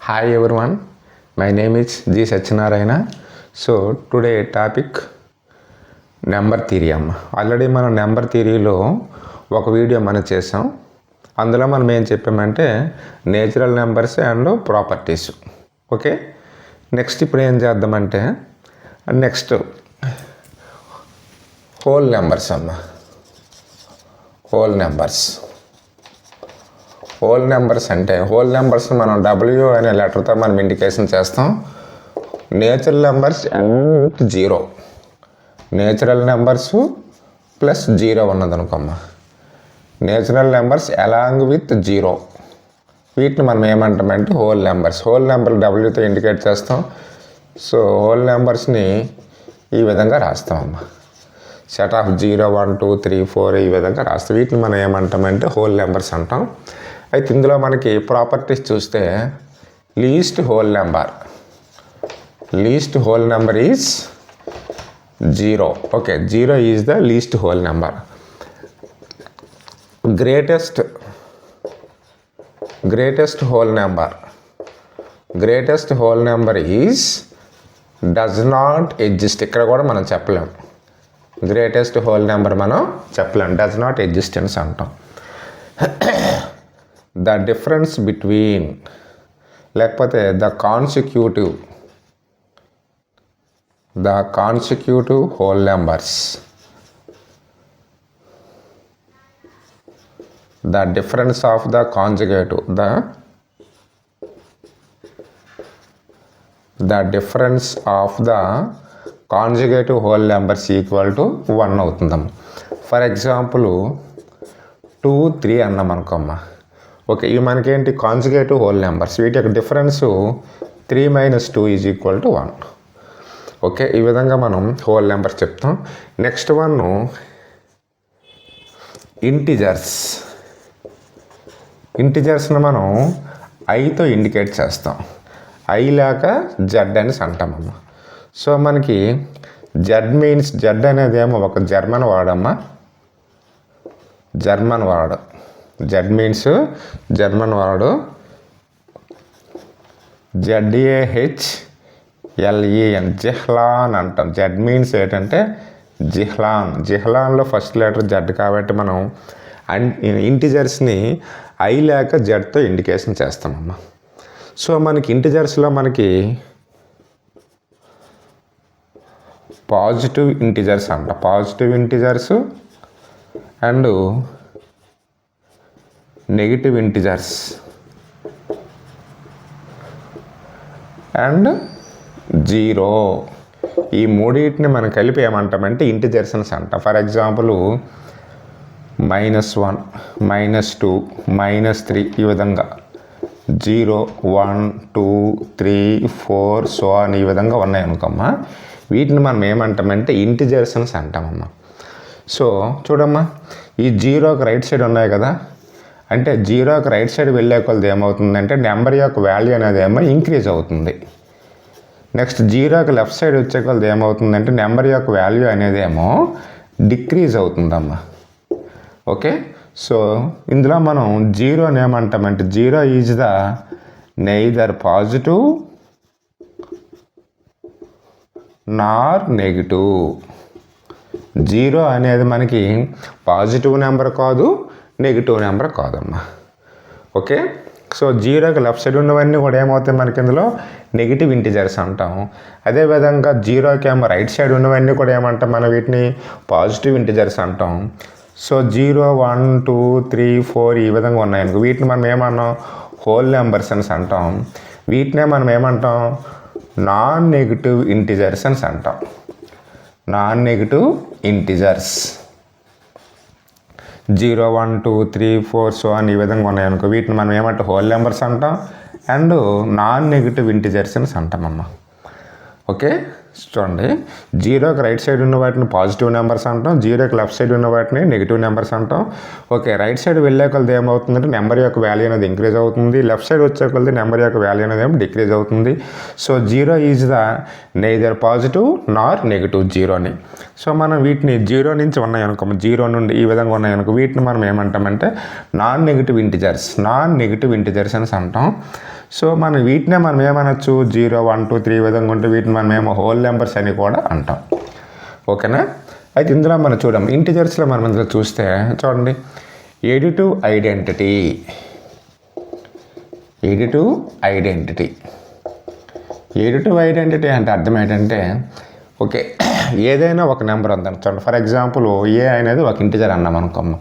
Hi everyone, my name is G. Satyanarayana. So today topic number theory అమ్మ. Already మనం number థియరీలో ఒక video మనం చేసాం. అందులో మనం ఏం చెప్పామంటే natural numbers and properties. Okay, next ఇప్పుడు ఏం చేద్దామంటే నెక్స్ట్ హోల్ నెంబర్స్ అమ్మ. హోల్ నెంబర్స్ అంటే హోల్ నెంబర్స్ మనం డబ్ల్యూ అనే లెటర్తో మనం ఇండికేషన్ చేస్తాం. Natural numbers and zero, natural numbers plus zero ఉన్నదనుకోమ్మా. Natural numbers along with zero, వీటిని మనం ఏమంటామంటే హోల్ నెంబర్స్. హోల్ నెంబర్ డబ్ల్యూతో ఇండికేట్ చేస్తాం. సో హోల్ నెంబర్స్ని ఈ విధంగా రాస్తామమ్మా. సెట్ ఆఫ్ 0, 1, 2, 3, 4 ఈ విధంగా రాస్తాం. వీటిని మనం ఏమంటామంటే హోల్ నెంబర్స్ అంటాం. అయితే ఇందులో మనకి ప్రాపర్టీస్ చూస్తే least whole number is 0. Okay, 0 is the least whole number. Greatest whole number is does not exist. ఇక్కడ కూడా మనం చెప్పలేం. గ్రేటెస్ట్ హోల్ నెంబర్ మనం చెప్పలేం, డస్ నాట్ ఎగ్జిస్టెన్స్ అంటాం. ద డిఫరెన్స్ బిట్వీన్ లేకపోతే the consecutive whole numbers, the difference of the conjugative, the difference of the conjugative whole numbers equal to 1 అవుతుందమ్మ. For example 2, 3 అన్నాం అనుకోమ్మా. ఓకే, ఇవి మనకేంటి కాంజుగేటివ్ హోల్ నెంబర్స్. వీటి యొక్క difference 3 - 2 is equal to 1. Okay, ఈ విధంగా మనం హోల్ నెంబర్స్ చెప్తాం. నెక్స్ట్ వన్ ఇంటిజర్స్ని మనం ఐతో ఇండికేట్ చేస్తాం. ఐ లేక జెడ్ అని అంటామమ్మా. సో మనకి జెడ్ మీన్స్, జెడ్ అనేది ఏమో ఒక German word. Z means German word. ZAHLEN, జిహ్లాన్ అంటాం. జెడ్ మీన్స్ ఏంటంటే జిహ్లాన్లో ఫస్ట్ లెటర్ జెడ్ కాబట్టి మనం ఇంటిజర్స్ని ఐ లేక జెడ్తో ఇండికేషన్ చేస్తామమ్మా. సో మనకి ఇంటిజర్స్లో మనకి positive integers and negative integers and zero, ఈ మూడింటిని మనం కలిపి ఏమంటామంటే ఇంటిజర్స్ అని అంటాం. ఫర్ ఎగ్జాంపుల్ -1, -2, -3 ఈ విధంగా 0, 1, 2, 3, 4 సో అని ఈ విధంగా ఉన్నాయనుకోమ్మా. వీటిని మనం ఏమంటామంటే ఇంటిజర్స్ అని అంటామమ్మా. సో చూడమ్మా, ఈ జీరోకి రైట్ సైడ్ ఉన్నాయి కదా, అంటే జీరోకి రైట్ సైడ్ వెళ్ళే కొలది ఏమవుతుందంటే నెంబర్ యొక్క వాల్యూ అనేది ఏమో ఇంక్రీజ్ అవుతుంది. నెక్స్ట్ జీరోకి లెఫ్ట్ సైడ్ వచ్చే కొలది ఏమవుతుందంటే నెంబర్ యొక్క వాల్యూ అనేది ఏమో డిక్రీజ్ అవుతుందమ్మా. ఓకే, సో ఇందులో మనం జీరోని ఏమంటామంటే zero is the neither positive Nar negative. Zero అనేది మనకి పాజిటివ్ నెంబర్ కాదు, నెగిటివ్ నెంబర్ కాదమ్మా. ఓకే, సో జీరోకి లెఫ్ట్ సైడ్ ఉన్నవన్నీ కూడా ఏమవుతాయి మనకి ఇందులో నెగిటివ్ ఇంటిజర్స్ అంటాం. అదేవిధంగా జీరోకి ఏమో రైట్ సైడ్ ఉన్నవన్నీ కూడా ఏమంటాం మనం వీటిని పాజిటివ్ ఇంటిజర్స్ అంటాం. సో 0, 1, 2, 3, 4 ఈ విధంగా ఉన్నాయనుకో, వీటిని మనం ఏమన్నాం హోల్ నెంబర్స్ అని అంటాం. వీటినే మనం ఏమంటాం నాన్ నెగిటివ్ ఇంటిజర్స్ అని అంటాం. నాన్ నెగిటివ్ ఇంటిజర్స్ 0, 1, 2, 3, 4 సో అని ఈ విధంగా ఉన్నాయనుకో, వీటిని మనం ఏమంటాం హోల్ నెంబర్స్ అంటాం అండ్ నాన్ నెగిటివ్ ఇంటిజర్స్ అని అంటామమ్మా. ఓకే, చూడండి, జీరోకి రైట్ సైడ్ ఉన్న వాటిని పాజిటివ్ నెంబర్స్ అంటాం, జీరోకి లెఫ్ట్ సైడ్ ఉన్న వాటిని నెగిటివ్ నెంబర్స్ అంటాం. ఓకే, రైట్ సైడ్ వెళ్ళే కొలది ఏమవుతుందంటే నెంబర్ యొక్క వాల్యూ అనేది ఇంక్రీజ్ అవుతుంది, లెఫ్ట్ సైడ్ వచ్చే కొలది నెంబర్ యొక్క వాల్యూ అనేది ఏమో డిక్రీజ్ అవుతుంది. So zero is the neither positive Nar negative జీరోని. So మనం వీటిని జీరో నుంచి ఉన్నాయనుకో, జీరో నుండి ఈ విధంగా ఉన్నాయనుకో, వీటిని మనం ఏమంటామంటే నాన్ నెగిటివ్ ఇంటిజర్స్ అని అంటాం. సో వీటినే మనం ఏమనొచ్చు 0 1 2 3 విధంగా ఉంటే వీటిని మనం ఏమో హోల్ నెంబర్స్ అని కూడా అంటాం. ఓకేనా? అయితే ఇందులో మనం చూద్దాం. ఇంటిజర్స్లో మనం ఇందులో చూస్తే చూడండి, ఎడిటివ్ ఐడెంటిటీ అంటే అర్థం ఏంటంటే ఓకే, ఏదైనా ఒక నెంబర్ ఉందని చూడండి. ఫర్ ఎగ్జాంపుల్ ఏ అనేది ఒక ఇంటిజర్ అన్నాం అనుకోమ్మ.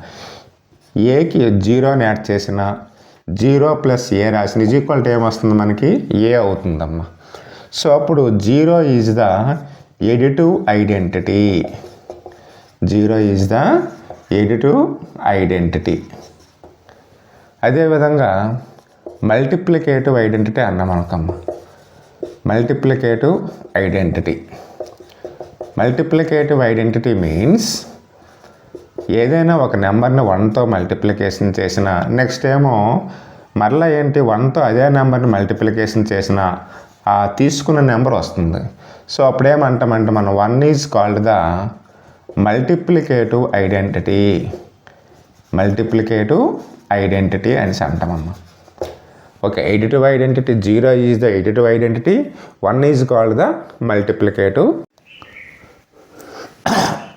ఏకి 0ని యాడ్ చేసిన 0 ప్లస్ ఏ రాసిన ఈజ్ ఈక్వల్ టు ఏమొస్తుంది మనకి ఏ అవుతుందమ్మా. సో అప్పుడు 0 ఈజ్ ద ఎడిటివ్ ఐడెంటిటీ. అదేవిధంగా మల్టిప్లికేటివ్ ఐడెంటిటీ అన్నాం అనుకమ్మ. మల్టిప్లికేటివ్ ఐడెంటిటీ మీన్స్ ఏదైనా ఒక నెంబర్ని 1తో మల్టిప్లికేషన్ చేసిన నెక్స్ట్ ఏమో మరలా 1తో అదే నెంబర్ని మల్టిప్లికేషన్ చేసిన ఆ తీసుకున్న నెంబర్ వస్తుంది. సో అప్పుడేమంటామంటే మనం 1 is called the multiplicative identity అని అంటామమ్మ. Okay, additive identity 0 is the additive identity, 1 is called the multiplicative.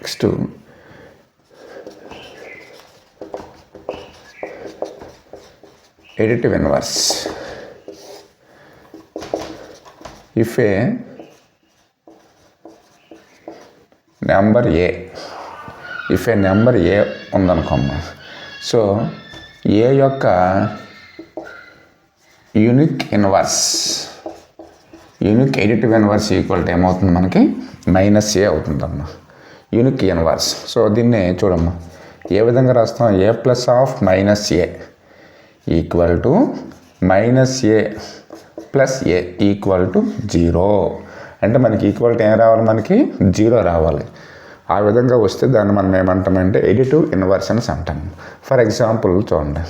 Next additive inverse. If a number A ఉందనుకోమ్మా, సో ఏ యొక్క unique additive inverse equal to ఏమవుతుంది మనకి -a అవుతుందమ్మా, unique inverse. So దీన్ని చూడమ్మా, ఏ విధంగా రాస్తాం? a plus of -a equal to -a plus a equal to 0. అంటే మనకి ఈక్వల్ టు ఏం రావాలి? మనకి 0 రావాలి. ఆ విధంగా వస్తే దాన్ని మనం ఏమంటామంటే ఎడిటివ్ ఇన్వర్స్ అని అంటాం. ఫర్ ఎగ్జాంపుల్ చూడండి,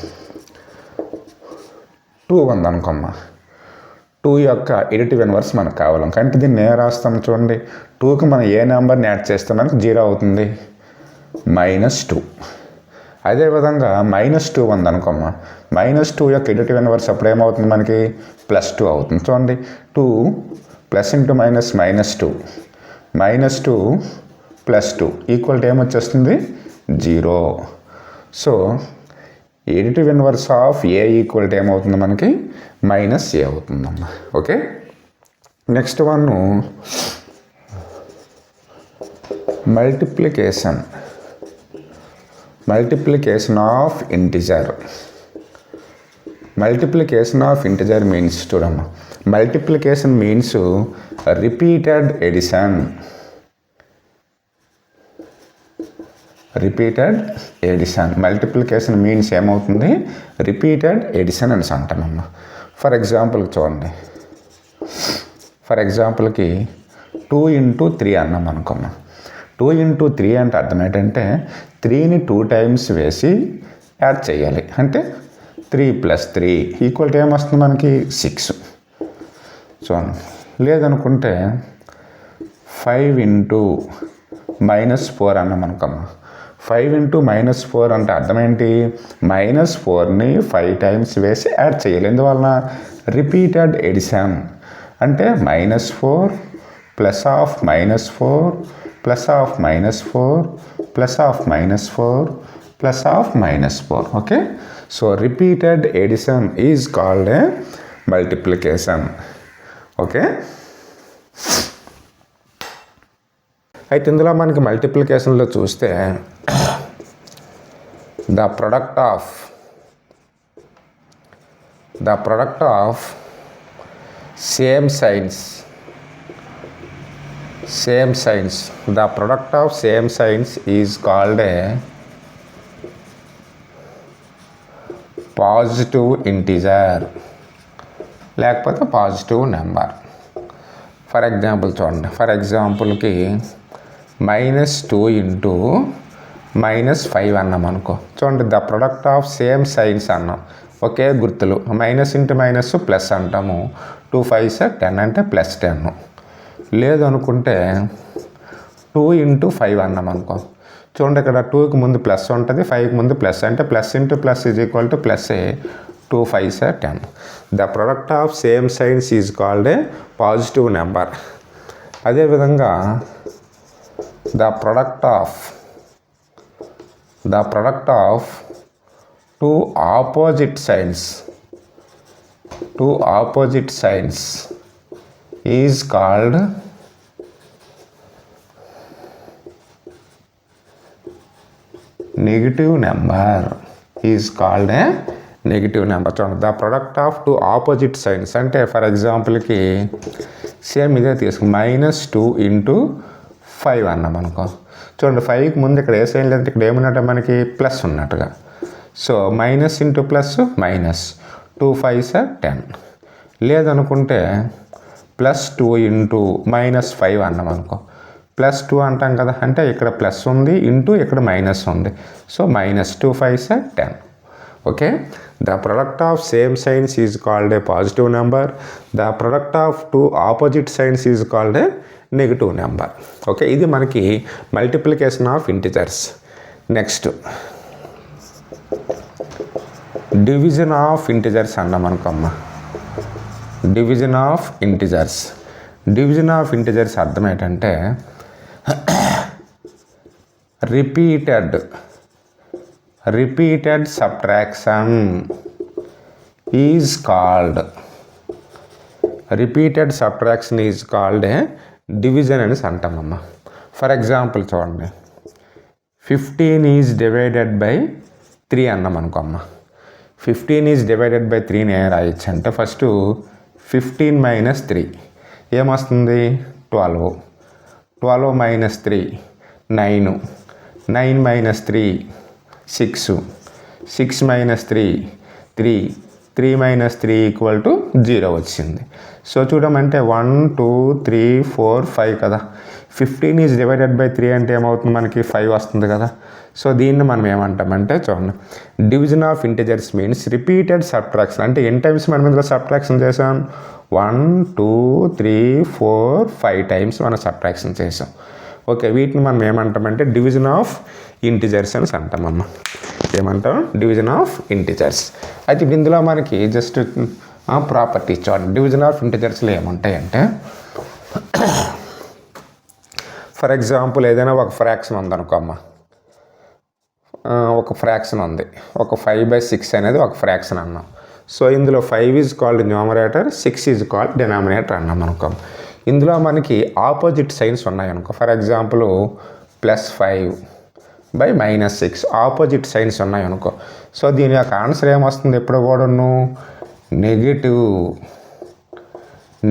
2 ఉందనుకోమ్మా. 2 యొక్క ఎడిటివ్ ఇన్వర్స్ మనకు కావాలి. అంటే దీన్ని ఏం రాస్తాం చూడండి, 2కి మనం ఏ నెంబర్ని యాడ్ చేస్తే మనకి 0 అవుతుంది, -2. అదేవిధంగా -2 ఉందనుకోమ్మా. -2 యొక్క ఎడిటివ్ ఇన్వర్స్ అప్పుడు ఏమవుతుంది మనకి +2 అవుతుంది. చూడండి, 2 plus into minus -2 +2 equal to ఏమొచ్చేస్తుంది 0. So additive inverse of A equal to ఏమవుతుంది మనకి -a అవుతుందమ్మా. Okay, next one multiplication of integer. Multiplication of integer means చూడమ్మా, multiplication means repeated addition. Multiplication means ఏమవుతుంది? రిపీటెడ్ ఎడిషన్ అని అంటామమ్మా. For ఎగ్జాంపుల్కి చూడండి, ఫర్ ఎగ్జాంపుల్కి 2 × 3 అన్నాం అనుకోమ్మా. 2 × 3 అంటే అర్థం ఏంటంటే 3ని 2 టైమ్స్ వేసి యాడ్ చేయాలి. అంటే 3 + 3 ఈక్వల్ టు ఏమొస్తుంది మనకి 6. చూడండి, లేదనుకుంటే 5 × -4 అన్నాం అనుకోమ్మా. 5 × -4 అంటే అర్థం ఏంటి? -4ని 5 టైమ్స్ వేసి యాడ్ చేయాలి. ఎందువలన? Repeated addition. అంటే -4 plus of -4 plus of -4 plus of -4 plus of -4. Okay, so repeated addition is called a multiplication. Okay, అయితే ఇందులో మనకి మల్టిప్లికేషన్లో చూస్తే the product of same signs is called a positive integer లేకపోతే పాజిటివ్ నెంబర్. ఫర్ ఎగ్జాంపుల్ చూడండి, for ఎగ్జాంపుల్కి -2 × -5 అన్నాం అనుకో. చూడండి, the product of same signs అన్నాం. ఒకే గుర్తులు, -× ప్లస్ అంటాము. 2 5s 10 అంటే +10. లేదు అనుకుంటే 2 × 5 అన్నాం అనుకో. చూడండి, ఇక్కడ 2కి ముందు ప్లస్ ఉంటుంది, 5కి ముందు ప్లస్. అంటే ++= +. 2 5s are 10. The product of same signs is called a positive number. అదేవిధంగా the product of two opposite signs is called negative number. చూడండి, the product of two opposite science అంటే ఫర్ ఎగ్జాంపుల్కి same ఇదే తీసుకు -2 × 5 అన్నాం అనుకో. చూడండి 5కి ముందు ఇక్కడ ఏ సైన్ లేదంటే ఇక్కడ ఏమన్నట్టు మనకి ప్లస్ ఉన్నట్టుగా. So minus into plus minus, 2 5s are 10. లేదనుకుంటే +2 × -5 అన్నాం అనుకో. +2 అంటాం కదా, అంటే ఇక్కడ ప్లస్ ఉంది ఇంటూ ఇక్కడ మైనస్ ఉంది. So -2 5s are 10. Okay, the product of same signs is called a positive number. The product of two opposite science is called A negative number. Okay, ఇది మనకి multiplication of integers. Next division of integers అన్నాం అనుకోమ్మా. Division of integers అర్థం ఏంటంటే repeated subtraction is called division అని అంటామమ్మా. For example చూడండి, 15 is divided by 3 అన్నాం అనుకో అమ్మ. 15 ఈజ్ డివైడెడ్ బై 3ని ఏం రాయొచ్చు అంటే ఫస్ట్ 15 - 3 ఏమొస్తుంది 12, 12 - 3 9, 9 - 3 6, 6 - 3 3, 3 - 3 = 0 వచ్చింది. సో చూడమంటే 1 2 3 4 5 కదా. 15 ఈజ్ డివైడెడ్ బై 3 అంటే ఏమవుతుంది మనకి 5 వస్తుంది కదా. సో దీన్ని మనం ఏమంటామంటే చూడండి, division of integers means repeated subtraction. అంటే ఎన్ని టైమ్స్ మనం ఇందులో సబ్ట్రాక్షన్ చేసాం? 1 2 3 4 5 టైమ్స్ మనం సబ్ట్రాక్షన్ చేసాం. ఓకే, వీటిని మనం ఏమంటామంటే డివిజన్ ఆఫ్ ఇంటిజర్స్ అని అంటామమ్మ. ఏమంటాం? Division of integers. అయితే ఇందులో మనకి జస్ట్ ప్రాపర్టీ చూడండి. డివిజన్ ఆఫ్ ఇంటిజర్స్లో ఏముంటాయంటే ఫర్ ఎగ్జాంపుల్ ఏదైనా ఒక ఫ్రాక్షన్ ఉందనుకో అమ్మ. ఒక ఫ్రాక్షన్ ఉంది, ఒక 5/6 అనేది ఒక ఫ్రాక్షన్ అన్నాం. సో ఇందులో 5 is called numerator, 6 is called denominator అన్నాం అనుకో. ఇందులో మనకి ఆపోజిట్ సైన్స్ ఉన్నాయనుకో. ఫర్ ఎగ్జాంపుల్ +5/- -6 ఆపోజిట్ సైన్స్ ఉన్నాయనుకో. సో దీని యొక్క ఆన్సర్ ఏమొస్తుంది? ఎప్పుడు కూడాను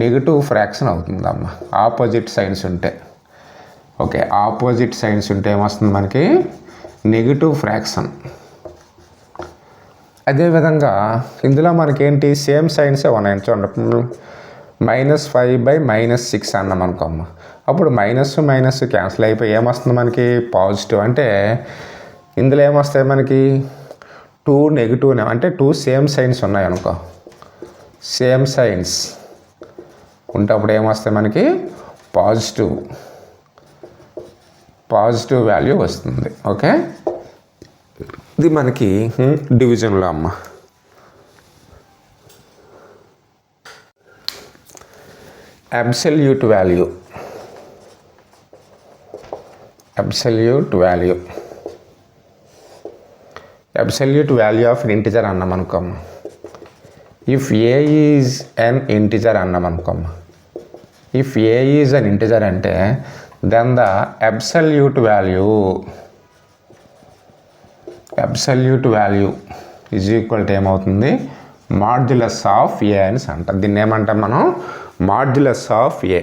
నెగిటివ్ ఫ్రాక్షన్ అవుతుందమ్మా ఆపోజిట్ సైన్స్ ఉంటే. ఓకే, ఆపోజిట్ సైన్స్ ఉంటే ఏమొస్తుంది మనకి? Negative fraction. అదేవిధంగా ఇందులో మనకేంటి సేమ్ సైన్సే ఉన్నాయి చూడండి. -5/-6 అన్నాం అనుకో అమ్మ. అప్పుడు మైనస్ క్యాన్సిల్ అయిపోయి ఏమొస్తుంది మనకి? పాజిటివ్. అంటే ఇందులో ఏమొస్తాయి మనకి? 2 నెగిటివ్ అంటే 2 సేమ్ సైన్స్ ఉన్నాయి అనుకో. సేమ్ సైన్స్ ఉంటే అప్పుడు ఏమొస్తాయి మనకి? పాజిటివ్ వాల్యూ వస్తుంది. ఓకే, ఇది మనకి డివిజన్లో అమ్మ. అబ్సల్యూట్ వాల్యూ ఆఫ్ ఇంటిజర్ అన్నాం అనుకోమ్మ. If A is an integer అన్నాం అనుకోమ్మ. If A is an integer అంటే then the absolute value is equal to ఏమవుతుంది? మాడ్యులస్ ఆఫ్ ఏ అని అంటాం. దీన్ని ఏమంటాం మనం? Modulus of A.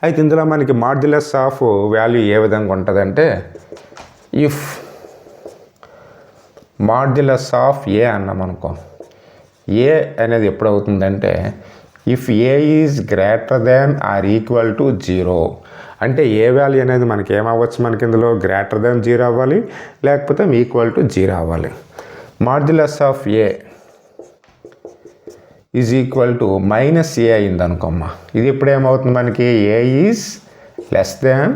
అయితే ఇందులో మనకి మాడ్యులస్ ఆఫ్ వాల్యూ ఏ విధంగా ఉంటుందంటే ఇఫ్ మాడ్యులస్ ఆఫ్ ఏ అన్నాం అనుకో. ఏ అనేది ఎప్పుడు అవుతుందంటే if A is greater than or equal to 0. అంటే ఏ వాల్యూ అనేది మనకి ఏమవ్వచ్చు? మనకి ఇందులో గ్రేటర్ దాన్ 0 అవ్వాలి, లేకపోతే ఈక్వల్ టు 0 అవ్వాలి. Modulus of A is equal to -a అయింది అనుకోమ్మ. ఇది ఇప్పుడు ఏమవుతుంది మనకి? ఏ ఈజ్ లెస్ దాన్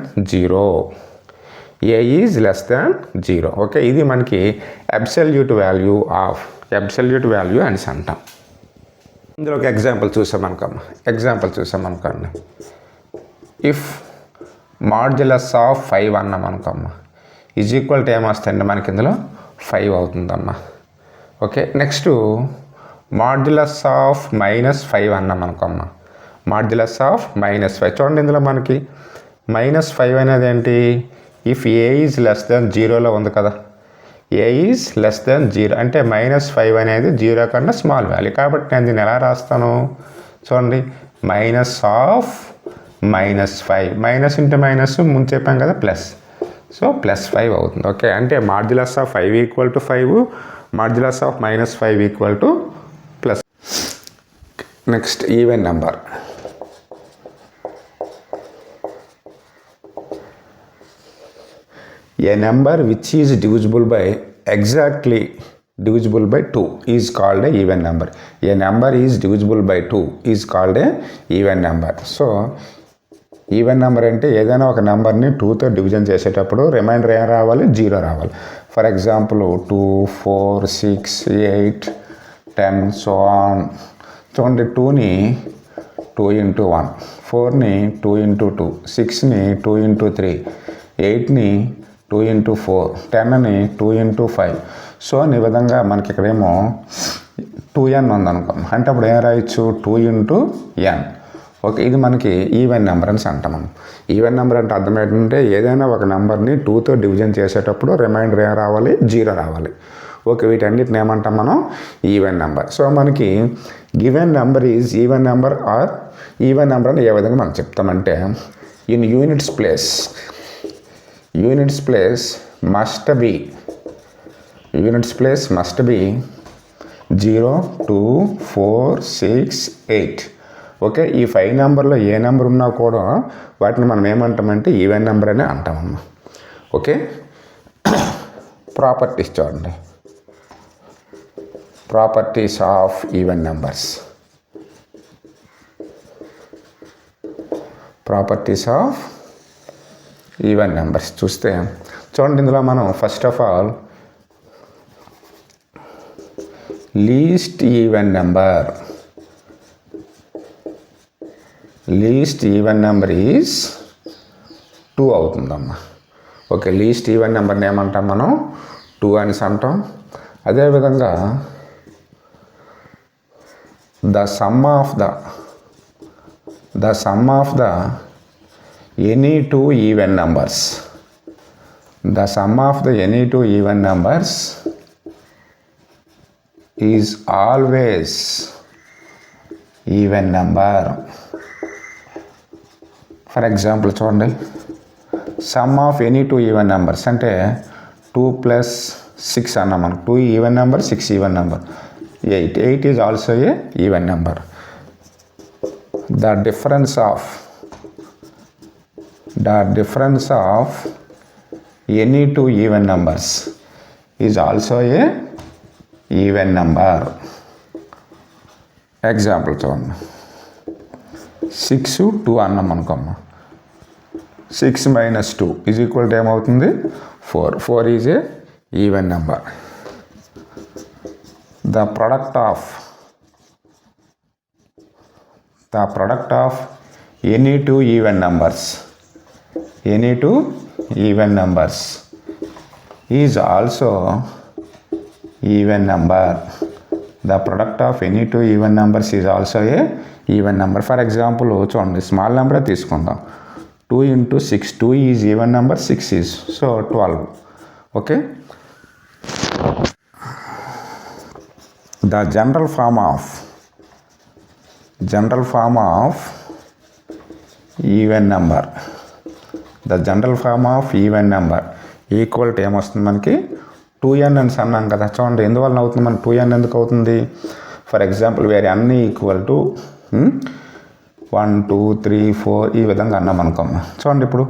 0. ఓకే, ఇది మనకి absolute value of absolute value అనేసి అంటాం. ఇందులో ఒక ఎగ్జాంపుల్ చూసామనుకోండి. ఇఫ్ మాడ్యులస్ ఆఫ్ 5 అన్నాం అనుకోమ్మా, ఈజ్ ఈక్వల్ టు ఏమొస్తాయండి మనకి ఇందులో 5 అవుతుందమ్మా. ఓకే, నెక్స్ట్ మాడ్యులస్ ఆఫ్ -5 అన్నాం అనుకోమ్మా, మాడ్యులస్ ఆఫ్ -5. చూడండి ఇందులో మనకి -5 అనేది ఏంటి, if A is less than 0లో ఉంది కదా, ఏ ఈజ్ లెస్ దెన్ 0 అంటే -5 అనేది 0 కన్నా స్మాల్ వాల్యూ. కాబట్టి నేను దీన్ని ఎలా రాస్తాను చూడండి, minus of -5, minus into minus ముందు చెప్పాం కదా ప్లస్, సో +5 అవుతుంది. ఓకే, అంటే modulus of 5 equal to 5, modulus of -5 equal to plus. Next even number. A number which is divisible by exactly divisible by 2 is called a even number. A number is divisible by 2 is called a even number. So even number అంటే ఏదైనా ఒక నెంబర్ని 2తో division చేసేటప్పుడు reminder ఏం రావాలి, 0 రావాలి. For example 2, 4, 6, 8, 10 so on. చూడండి 2ని 2 into 1, 4ని 2 into 2, 6ని 2 into 3, 8ని 2 into 4, 10ని 2 into 5. So ఈ విధంగా మనకి ఇక్కడేమో 2n ఉందనుకో, అంటే అప్పుడు ఏం రాయొచ్చు 2 into n. ఓకే, ఇది మనకి ఈవెన్ నెంబర్ అని అంటాం మనం. ఈవెన్ నెంబర్ అంటే అర్థం ఏంటంటే ఏదైనా ఒక నెంబర్ని 2తో డివిజన్ చేసేటప్పుడు రిమైండర్ ఏం రావాలి, 0 రావాలి. ఓకే, వీటన్నిటిని ఏమంటాం మనం, ఈవెన్ నెంబర్. సో మనకి given number is even number or even number అని ఏ విధంగా మనం చెప్తామంటే, in units place must be 0, 2, 4, 6, 8. Okay, ఈ 5 నెంబర్లో ఏ నెంబర్ ఉన్నా కూడా వాటిని మనం ఏమంటామంటే ఈవెన్ నెంబర్ అని అంటామమ్మా. ఓకే, ప్రాపర్టీస్ చూడండి, properties of even numbers. Properties of even numbers చూస్తే చూడండి, ఇందులో మనం first of all least even number is 2 అవుతుందమ్మా. ఓకే, లీస్ట్ ఈవెన్ నెంబర్ని ఏమంటాం మనం, 2 అని అంటాం. అదేవిధంగా the sum of the any 2 even numbers, the sum of the any 2 even numbers is always even number. For example చూడండి, sum of any 2 even numbers అంటే 2 + 6 అన్నాం మనం, 2 even number, 6 even number, 8 is also a even number. The difference of any 2 even numbers is also a even number. Example చూడండి, 6, 2 అన్నాం అనుకోమ్మా, 6 - 2 is equal to ఏమవుతుంది, 4 is a even number. The product of any 2 even numbers is also even number. The product of any 2 even numbers is also a even number. For example చూడండి, small number తీసుకుందాం, 2 into 6, 2 is even number, 6 is, so 12. Okay, the general form of even number equal to ఏమొస్తుంది మనకి, 2n అని అన్నాం కదా. చూడండి ఎందువల్ల అవుతుంది మనకి 2n ఎందుకు అవుతుంది, ఫర్ ఎగ్జాంపుల్ వేరే అన్నీ ఈక్వల్ టు 1, 2, 3, 4 ఈ విధంగా అన్నాం అనుకోమ్మా. చూడండి ఇప్పుడు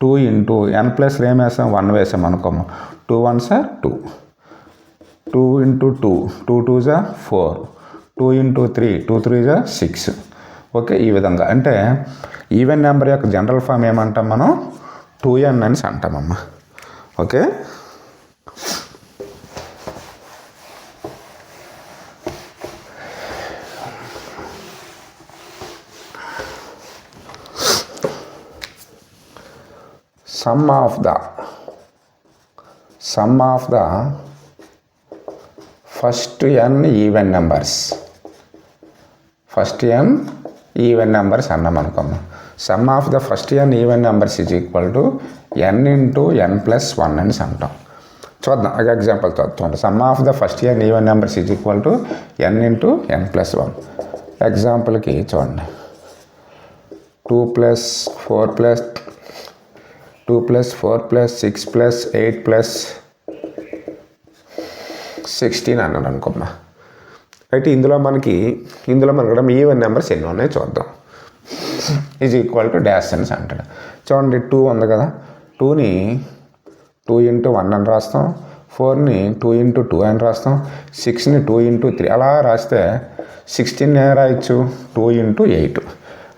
2 into n ప్లస్ ఏం వేసాం, 1 వేసాం అనుకోమ్మా. 2 1s are 2, 2 into 2, 2 2s are 4, 2 into 3, 2 3s are 6. Okay, ఈ విధంగా అంటే ఈవెన్ నెంబర్ యొక్క జనరల్ ఫామ్ ఏమంటాం మనం, 2n అని అంటామమ్మా. Okay, sum of the first n even numbers అన్నాం అనుకోమ్మా. Sum of the first n even numbers is equal to n into n plus 1 అని అంటాం. చూద్దాం ఒక ఎగ్జాంపుల్ చూద్దాం. Sum of the first n even numbers is equal to n into n plus 1. ఎగ్జాంపుల్కి చూడండి 2 plus 4 plus 6 plus 8 plus 16 అన్నాను అనుకోమ్మా. అయితే ఇందులో మనకి ఈవెన్ నెంబర్స్ ఎన్ని ఉన్నాయో చూద్దాం. ఈజ్ ఈక్వల్ టు డాష్ అని అంటాడు. చూడండి 2 ఉంది కదా, 2ని 2 ఇంటూ 1 అని రాస్తాం, 4ని 2 ఇంటూ 2 అని రాస్తాం, 6ని 2 ఇంటూ 3 అలా రాస్తే 16 ఏం రాయొచ్చు 2 ఇంటూ 8.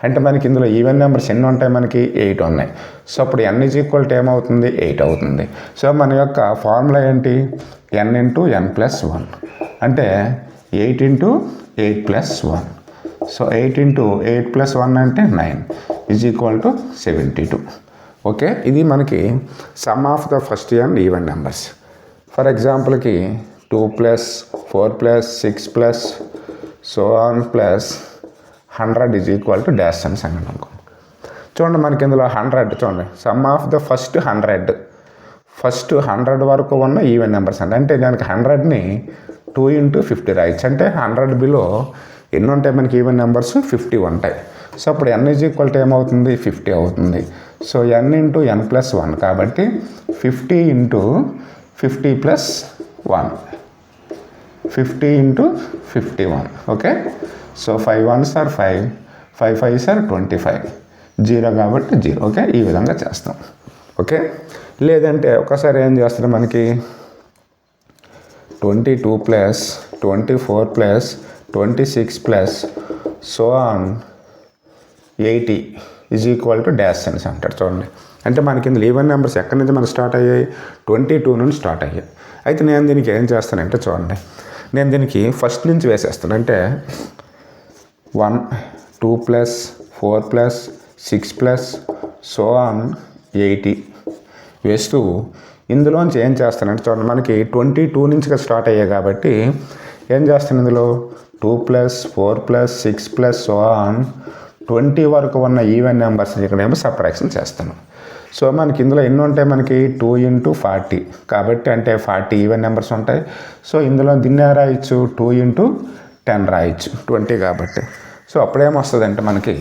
అంటే మనకి ఇందులో ఈవెన్ నెంబర్స్ ఎన్ని ఉంటాయి, మనకి 8 ఉన్నాయి. సో అప్పుడు n ఈజ్ ఈక్వల్ టు ఏమవుతుంది 8 అవుతుంది. సో మన యొక్క ఫార్ములా ఏంటి n ఇంటూ n ప్లస్ 1 అంటే 8 into 8 plus 1. So 8 into 8 plus 1 అంటే 9 ఈజ్ ఈక్వల్ టు 72. ఓకే, ఇది మనకి some of the first n even numbers. For ఎగ్జాంపుల్కి 2 plus 4 plus 6 plus so on plus 100 is equal to dash అని సంగతి అనుకో. చూడండి మనకి ఇందులో 100 చూడండి సమ్ ఆఫ్ ద ఫస్ట్ 100 వరకు ఉన్న ఈవెన్ నెంబర్స్ అంటే దానికి 100ని 2 ఇంటూ 50 రాయొచ్చు. అంటే 100 బిలో ఎన్ని ఉంటాయి మనకి ఈవెన్ నెంబర్స్ 50 ఉంటాయి. సో అప్పుడు n ఈజ్ ఈక్వల్ టు ఏమవుతుంది 50 అవుతుంది. So n into n plus 1 కాబట్టి 50 into 50 plus 1 50 into 51. Okay, so 5 1s are 5, 5 5s are 25, 0 కాబట్టి 0. ఓకే, ఈ విధంగా చేస్తాం. ఓకే, లేదంటే ఒకసారి ఏం చేస్తారు మనకి 22 plus 24 plus 26 plus so on 80 is equal to dash అని అంటారు. చూడండి అంటే మనకి ఇందులో ఈవెన్ నెంబర్స్ ఎక్కడి నుంచి మనకు స్టార్ట్ అయ్యాయి 22 నుండి స్టార్ట్ అయ్యాయి. అయితే నేను దీనికి ఏం చేస్తానంటే చూడండి నేను దీనికి ఫస్ట్ నుంచి వేసేస్తాను. అంటే 1 2 plus 4 plus 6 plus so on 80 వేస్తూ ఇందులోంచి ఏం చేస్తానంటే చూడండి మనకి 22 నుంచి స్టార్ట్ అయ్యాయి కాబట్టి ఏం చేస్తాను ఇందులో 2 plus 4 plus 6 plus so on 20 వరకు ఉన్న ఈవెన్ నెంబర్స్ ఇక్కడేమో సబ్ట్రాక్షన్ చేస్తాను. సో మనకి ఇందులో ఎన్ని ఉంటాయి మనకి 2 ఇంటూ 40 కాబట్టి అంటే 40 ఈవెన్ నెంబర్స్ ఉంటాయి. సో ఇందులో దీన్ని రాయొచ్చు 2 ఇంటూ 10 రాయొచ్చు 20 కాబట్టి. సో అప్పుడేమొస్తుంది అంటే మనకి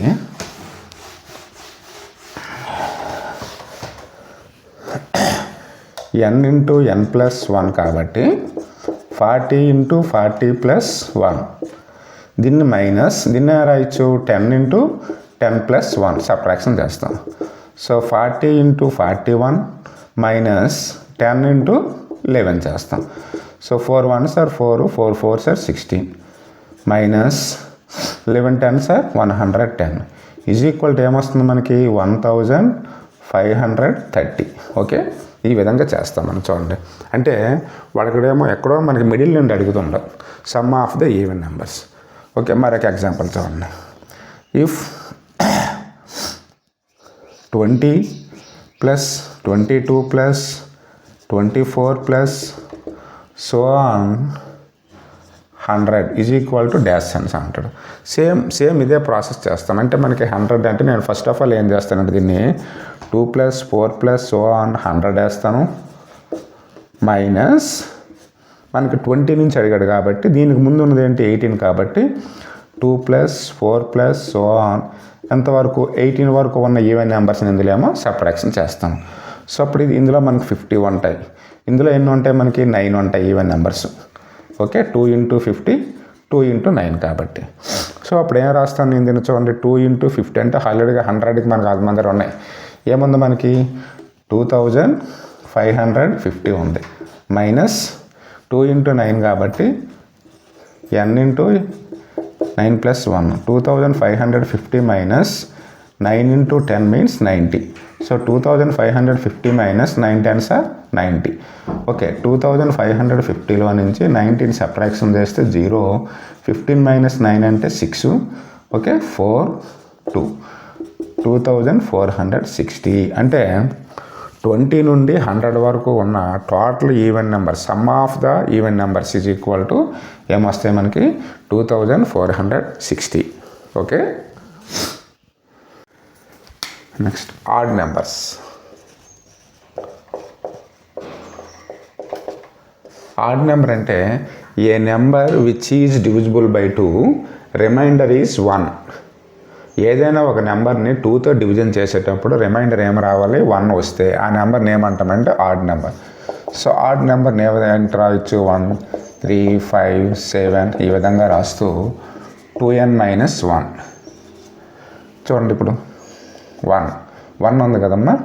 n ఇంటూ n ప్లస్ 1 కాబట్టి 40 ఇంటూ 40 ప్లస్ 1 దీన్ని మైనస్ దీన్ని రాయొచ్చు 10 ఇంటూ 10 ప్లస్ 1 సబ్ట్రాక్షన్ చేస్తాం. సో 40 ఇంటూ 41 మైనస్ 10 ఇంటూ 11 చేస్తాం. So 4 1s are 4, 4 4s are 16 minus 11 10s are 110 is equal to ఏమొస్తుంది మనకి 1530. ఓకే, ఈ విధంగా చేస్తాం మనం. చూడండి అంటే వాడికడేమో ఎక్కడో మనకి మిడిల్ నుండి అడుగుతుండవు sum of the even numbers. Okay, మరొక ఎగ్జాంపుల్ చూడండి. If 20 plus 22 plus 24 plus so on 100 is equal to dash అని అంటాడు. సేమ్ ఇదే ప్రాసెస్ చేస్తాం. అంటే మనకి 100 అంటే నేను ఫస్ట్ ఆఫ్ ఆల్ ఏం చేస్తానంటే దీన్ని 2 ప్లస్ 4 ప్లస్ సో ఆన్ 100 వేస్తాను మైనస్ మనకి 20 నుంచి అడిగాడు కాబట్టి దీనికి ముందు ఉన్నది ఏంటి 18 కాబట్టి 2 ప్లస్ 4 ప్లస్ సో ఆన్ ఎంతవరకు 18 వరకు ఉన్న ఈవెన్ నెంబర్స్ని ఇందులో ఏమో సబ్ట్రాక్షన్ చేస్తాం. సో అప్పుడు ఇది ఇందులో మనకి 50 ఉంటాయి. ఇందులో ఎన్ని ఉంటాయి మనకి 9 ఉంటాయి even numbers. Okay, 2 into 50 2 into 9 కాబట్టి. సో అప్పుడు ఏం రాస్తాను నేను దీన్ని చూడండి 2 ఇంటూ 50 అంటే ఆల్రెడీగా 100కి మనకు అది మందర ఉన్నాయి. ఏముంది మనకి 2550 ఉంది మైనస్ 2 ఇంటూ 9 కాబట్టి n into 9 plus 1 2550 minus 9 into 10 means 90. So 2550 minus 9 10s are 90. Okay, 2550లో నుంచి 19 సబ్ట్రాక్షన్ చేస్తే 0, 15 మైనస్ 9 అంటే 6. ఓకే, 4 2 2460 అంటే 20 నుండి 100 వరకు ఉన్న total even number sum of the even numbers is equal to ఏమొస్తాయి మనకి 2460. Okay, next odd numbers. Odd number అంటే a number which is divisible by 2 remainder is 1. ఏదైనా ఒక నెంబర్ని 2తో డివిజన్ చేసేటప్పుడు రిమైండర్ ఏం రావాలి, 1 వస్తే ఆ నెంబర్ని ఏమంటామంటే ఆడ్ నెంబర్. సో ఆడ్ నెంబర్ని ఏ విధంగా రాయొచ్చు, 1, 3, 5, 7 ఈ విధంగా రాస్తూ 2n-1. చూడండి ఇప్పుడు 1 ఉంది కదమ్మా,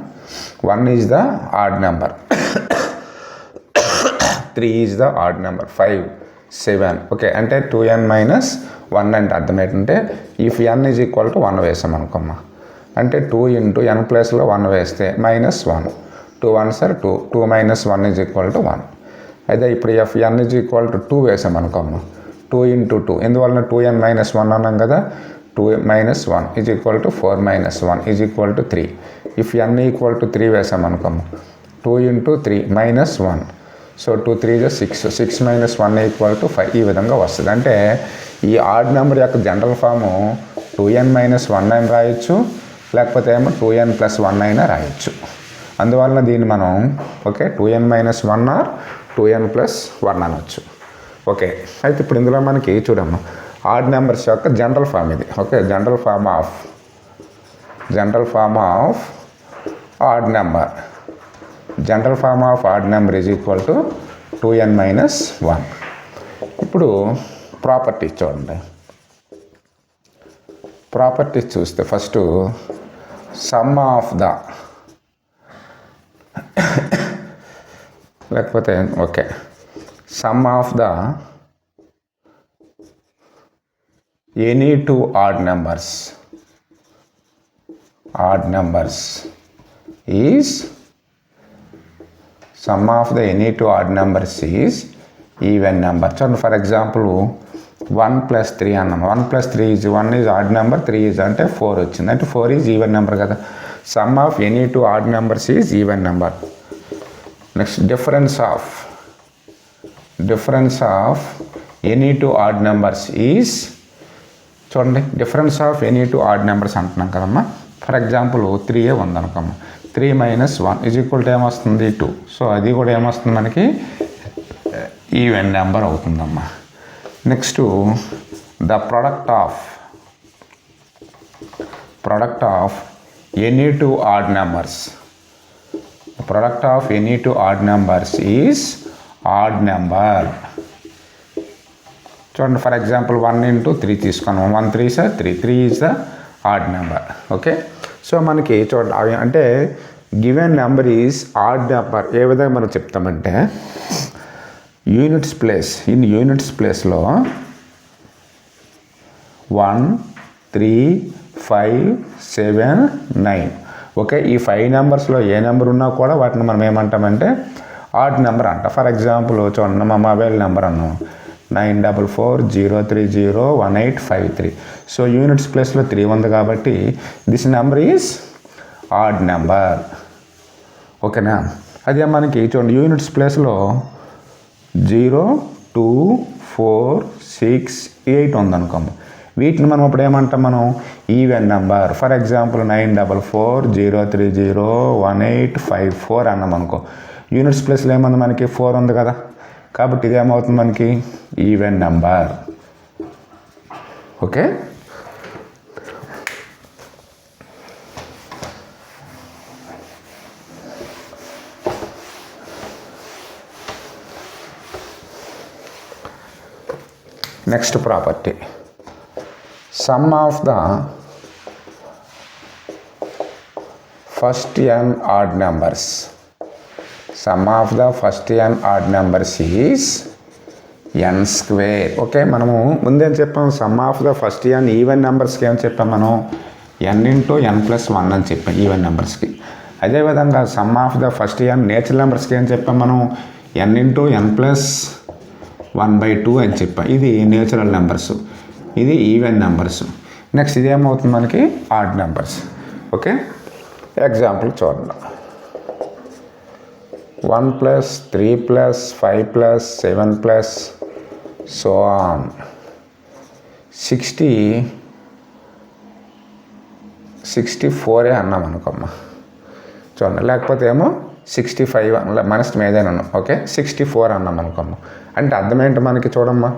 1 is the odd number, 3 is the odd number, 5, 7. Okay, అంటే 2n-1 అంటే అర్థం ఏంటంటే if n is equal to 1 వేసాం అనుకోమ్మా, అంటే 2 ఇంటూ n ప్లేస్లో 1 వేస్తే -1, 2 1s are 2, 2 - 1 is equal to 1. అయితే ఇప్పుడు F n is equal to 2 వేసాం అనుకోమ్మా, 2 ఇంటూ 2, ఎందువలన 2n-1 అన్నాం కదా, 2 - 1 is equal to 4 - 1 is equal to 3. If n equal to 3 వేసాం అనుకోమ్మా, 2 into 3 -1, so 2 3 is 6, 6 - 1 equal to 5 ఈ విధంగా వస్తుంది. అంటే ఈ ఆడ్ నెంబర్ యొక్క జనరల్ ఫాము 2n-1 అని రాయొచ్చు, లేకపోతే ఏమో 2n+1 అయినా రాయొచ్చు. అందువలన దీన్ని మనం ఓకే 2n-1 ఆర్ 2n+1 అనొచ్చు. ఓకే, అయితే ఇప్పుడు ఇందులో మనకి చూడమ్మా ఆడ్ నెంబర్స్ యొక్క జనరల్ ఫామ్ ఇది. Okay, general form of odd number, general form of odd number is equal to 2n-1. ఇప్పుడు ప్రాపర్టీస్ చూడండి. ప్రాపర్టీస్ చూస్తే ఫస్ట్ సమ్ ఆఫ్ ద లేకపోతే okay sum of the any two odd numbers is sum of the any two odd numbers is even number. So for example 1 + 3 అన్నాము, 1 + 3 is 1 is odd number, 3 is అంటే 4 వచ్చింది, అంటే 4 is even number కదా. sum of any two odd numbers is even number. Next difference of any two odd numbers is, చూడండి difference of any two odd numbers అంటున్నాం కదమ్మా. For example 3 ఉందనుకోమ్మా, 3 - 1 is equal to ఏమొస్తుంది 2. So అది కూడా ఏమొస్తుంది మనకి ఈవెన్ నెంబర్ అవుతుందమ్మా. Next the product of any two odd numbers is odd number. చూడండి ఫర్ ఎగ్జాంపుల్ 1 × 3 తీసుకున్నాం, 1 3s are 3, 3 is the odd number. Okay, so మనకి చూడండి అవి అంటే given number is odd number ఏ విధంగా మనం చెప్తామంటే యూనిట్స్ ప్లేస్లో 1 3 5 7 9. ఓకే, ఈ 5 నెంబర్స్లో ఏ నెంబర్ ఉన్నా కూడా వాటిని మనం ఏమంటామంటే ఆడ్ నెంబర్ అంట. ఫర్ ఎగ్జాంపుల్ చూడండి మా మొబైల్ నెంబర్ అన్నాం 9440301853. సో యూనిట్స్ ప్లేస్లో 3 ఉంది కాబట్టి this number is odd number. ఓకేనా, అదే మనకి చూడండి యూనిట్స్ ప్లేస్లో 0 2 4 6 8 ఉందనుకోము, వీటిని మనం ఇప్పుడు ఏమంటాం, మనం ఈవెన్ నెంబర్. ఫర్ ఎగ్జాంపుల్ 9440301854 అన్నాం అనుకో, యూనిట్స్ ప్లేస్లో ఏముంది మనకి 4 ఉంది కదా, కాబట్టి ఇది ఏమవుతుంది మనకి even number. Okay, next property some of the first n odd numbers. Some of the first n add numbers is n². Okay, మనము ముందేం చెప్పాం, some of the first n even నెంబర్స్కి ఏం చెప్పాం మనం, n × n+1 అని చెప్పాం ఈవెన్ నెంబర్స్కి. అదేవిధంగా some of the first n natural నెంబర్స్కి ఏం చెప్పాం మనం, n × n+1/2 అని చెప్పాం. ఇది నేచురల్ నెంబర్స్, ఇది ఈవెన్ నెంబర్స్. నెక్స్ట్ ఇదేమవుతుంది మనకి ఆడ్ నెంబర్స్. ఓకే, ఎగ్జాంపుల్ చూడండి. 1 plus 3 plus 5 plus 7 plus so on 64 అన్నాం అనుకోమ్మా చూడండి, లేకపోతే ఏమో 65 మనసు మీదేనా ఓకే 64 అన్నాం అనుకోమ్మా. అంటే అర్థం ఏంటి మనకి చూడమ్మా,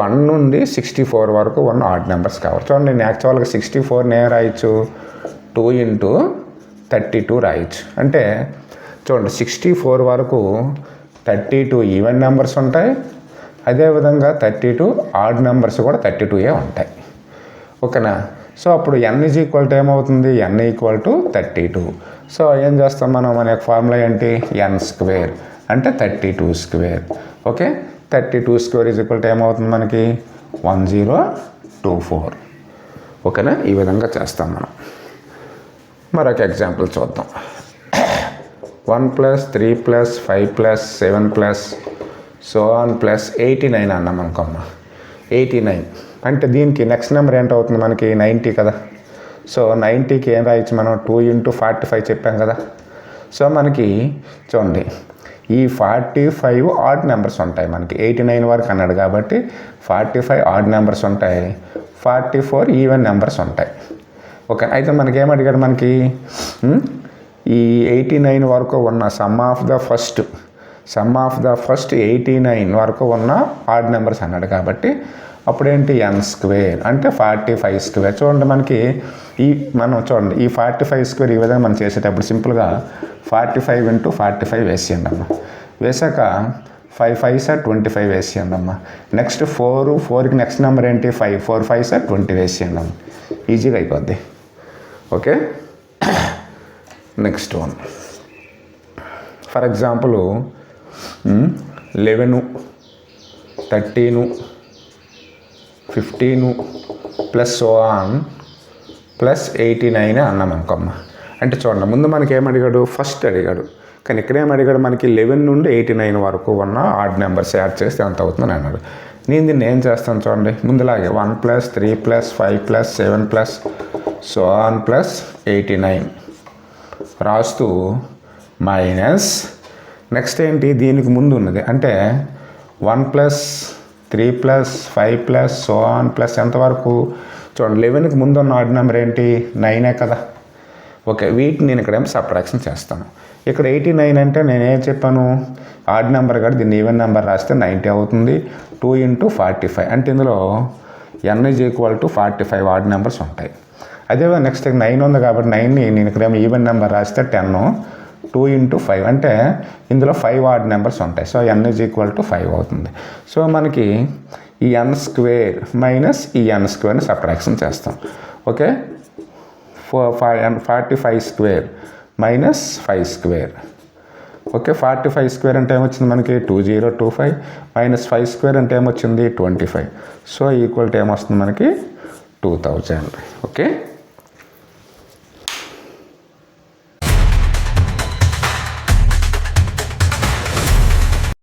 1 నుండి 64 వరకు ఉన్న ఆడ్ నెంబర్స్ కావాలి. చూడండి నేను యాక్చువల్గా 64 నేను రాయొచ్చు 2 into 32 రాయొచ్చు. అంటే చూడండి 64 వరకు 32 ఈవెన్ నెంబర్స్ ఉంటాయి, అదేవిధంగా 32 ఆడ్ నెంబర్స్ కూడా 32 ఉంటాయి. ఓకేనా. సో అప్పుడు n ఈజ్ ఈక్వల్ టు ఏమవుతుంది, n ఈక్వల్ టు 32. సో ఏం చేస్తాం మనం, మన యొక్క ఫార్ములా ఏంటి, n స్క్వేర్ అంటే 32 square. Okay 32 square is equal to ఏమవుతుంది మనకి 1024. ఓకేనా. ఈ విధంగా చేస్తాం మనం. మరొక ఎగ్జాంపుల్ చూద్దాం. 1 plus 3 plus 5 plus 7 plus so on plus 89 అన్నాం అనుకోమ్మా. 89 అంటే దీనికి నెక్స్ట్ నెంబర్ ఏంటవుతుంది మనకి 90 కదా. సో 90కి ఏం రాయొచ్చు మనం, 2 into 45 చెప్పాం కదా. సో మనకి చూడండి ఈ 45 ఆడ్ నెంబర్స్ ఉంటాయి మనకి, 89 వరకు అన్నాడు కాబట్టి 45 ఆడ్ నెంబర్స్ ఉంటాయి, 44 ఈవెన్ నెంబర్స్ ఉంటాయి. ఓకే. అయితే మనకి ఏమడిగాడు, మనకి ఈ 89 వరకు ఉన్న సమ్ ఆఫ్ ద ఫస్ట్ 89 వరకు ఉన్న ఆడ్ నెంబర్స్ అన్నాడు కాబట్టి అప్పుడేంటి n స్క్వేర్ అంటే 45 స్క్వేర్. చూడండి మనకి మనం చూడండి ఈ 45 స్క్వేర్ ఈ విధంగా మనం చేసేటప్పుడు సింపుల్గా 45 into 45 వేసేయండి అమ్మ. వేసాక 5 5s 25 వేసేయండి అమ్మ. నెక్స్ట్ 4కి నెక్స్ట్ నెంబర్ ఏంటి 5, 4 5s 20 వేసేయండి అమ్మ. ఈజీగా అయిపోద్ది. Okay. Next one for example 11 13 15 plus so on plus 89 అన్నాం అనుకోమ్మ. అంటే చూడండి ముందు మనకి ఏమడిగాడు, ఫస్ట్ అడిగాడు, కానీ ఇక్కడ ఏమడిగాడు మనకి 11 నుండి 89 వరకు ఉన్న ఆడ్ నెంబర్స్ యాడ్ చేస్తే ఎంత అవుతుందని అన్నాడు. నేను దీన్ని ఏం చేస్తాను చూడండి, ముందులాగే 1 plus 3 plus 5 plus 7 plus so on plus 89 రాస్తూ మైనస్ నెక్స్ట్ ఏంటి దీనికి ముందు ఉన్నది అంటే 1 plus 3 plus 5 plus so on plus ఎంతవరకు చూడండి 11కి ముందు ఉన్న ఆడ్ నెంబర్ ఏంటి 9 కదా. ఓకే. వీటిని నేను ఇక్కడ సబ్ట్రాక్షన్ చేస్తాను. ఇక్కడ 89 అంటే నేనేం చెప్పాను, ఆడ్ నెంబర్ కాదు దీన్ని ఈవెన్ నెంబర్ రాస్తే 90 అవుతుంది. 2 into 45 అంటే ఇందులో n is equal to 45 odd numbers ఉంటాయి. అదే నెక్స్ట్ 9 ఉంది కాబట్టి 9ని నేను ఇక్కడ ఈవెన్ నెంబర్ రాస్తే 10, 2 into 5 అంటే ఇందులో 5 ఆడ్ నెంబర్స్ ఉంటాయి. So n is equal to 5 అవుతుంది. సో మనకి ఈ n స్క్వేర్ మైనస్ ఈ n స్క్వేర్ని సబ్ట్రాక్షన్ చేస్తాం. Okay. 45 square minus 5 square. Okay. 45 square అంటే ఏమొచ్చింది మనకి 2025 మైనస్ 5 స్క్వేర్ అంటే ఏమొచ్చింది 25. సో ఈక్వల్ టు ఏమొస్తుంది మనకి 2000. ఓకే.